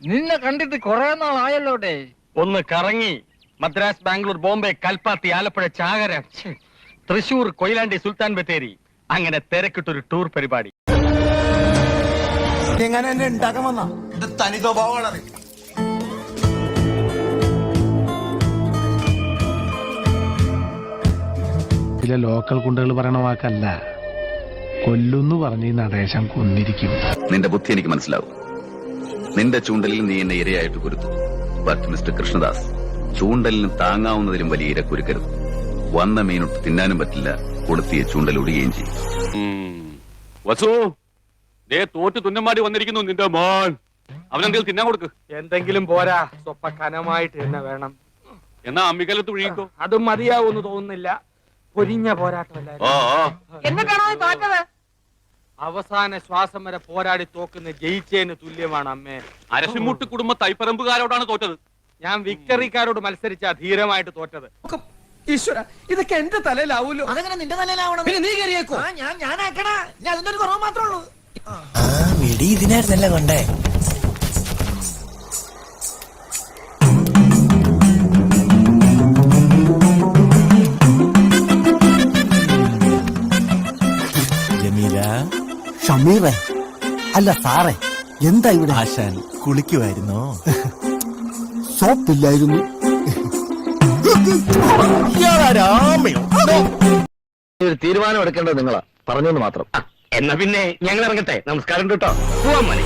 നിന്നെ കണ്ടിട്ട് കുറെ നാളായല്ലോടെ. ഒന്ന് കറങ്ങി. മദ്രാസ്, ബാംഗ്ലൂർ, ബോംബെ, കൽപ്പാത്തി, ആലപ്പുഴ, ചാകര, തൃശൂർ, കൊയിലാണ്ടി, സുൽത്താൻ ബത്തേരി, അങ്ങനെ തിരക്കിട്ടൊരു ടൂർ പരിപാടി. എങ്ങനെ എന്നെ ഉണ്ടാക്കാൻ വന്ന തനി സ്വഭാവമാണ്. ചില ലോക്കൽ കുണ്ടുകൾ പറയണ വാക്കല്ല, കൊല്ലുന്നു പറഞ്ഞ് ഈ നടേശം കൊന്നിരിക്കും. നിന്റെ ബുദ്ധി എനിക്ക് മനസ്സിലാവും. നിന്റെ ചൂണ്ടലിൽ നീ എന്നെ ഇരയായിട്ട് കുരുത്തു. ബട്ട് മിസ്റ്റർ കൃഷ്ണദാസ്, ചൂണ്ടലിന് താങ്ങാവുന്നതിലും വലിയ ഇര കുരുക്കരുത്. വന്ന മീനൊട്ട് തിന്നാനും പറ്റില്ല, കൊളുത്തിയ ചൂണ്ടൽ ഒടുകയും ചെയ്യും. വസു, ദേ തോറ്റ് തുന്നമാടി വന്നിരിക്കുന്നു നിന്റെ മോൻ. അവനെന്തെങ്കിലും തിന്നാൻ കൊടുക്ക്. എന്തെങ്കിലും പോരാ, സ്വപ്പ കനമായിട്ട് തന്നെ വേണം. എന്നാ അമ്മിക്കലത്ത് ഒഴുകിക്കോ. അതും മതിയാവൂന്ന് തോന്നുന്നില്ല. പൊരിഞ്ഞ പോരാട്ടമല്ലായിരുന്നു. എന്നിട്ടാണോ നീ തോറ്റത്? അവസാന ശ്വാസം വരെ പോരാടി തോക്കുന്ന ജയിച്ചതിന് തുല്യമാണ് അമ്മേ. അരശിമുട്ട് കുടുംബ തൈപ്പറമ്പുകാരോടാണ് തോറ്റത്. ഞാൻ വിക്ടറിക്കാരോട് മത്സരിച്ച ധീരമായിട്ട് തോറ്റത്. ഈശ്വര, ഇതൊക്കെ എന്റെ തലയിലാവൂലോ. അതെങ്ങനെ നിന്റെ തലയിലാവണം? പിന്നെ നീ കയറിയേക്കോ. ഞാനാക്കണ അതിന്റെ ഒരു കുറവ് മാത്രമേ ഉള്ളൂ. വെടി ഇതിനായിരുന്നല്ലേ കൊണ്ടേ. ഷമീറേ, അല്ല സാറേ, എന്താ ഇവിടെ? ആശാൻ കുളിക്കുമായിരുന്നോ? സോപ്പില്ലായിരുന്നു. ഒരു തീരുമാനം എടുക്കേണ്ടത് നിങ്ങളാ, പറഞ്ഞെന്ന് മാത്രം. എന്നാ പിന്നെ ഞങ്ങൾ ഇറങ്ങട്ടെ. നമസ്കാരം കേട്ടോ. പോവാൻ മതി.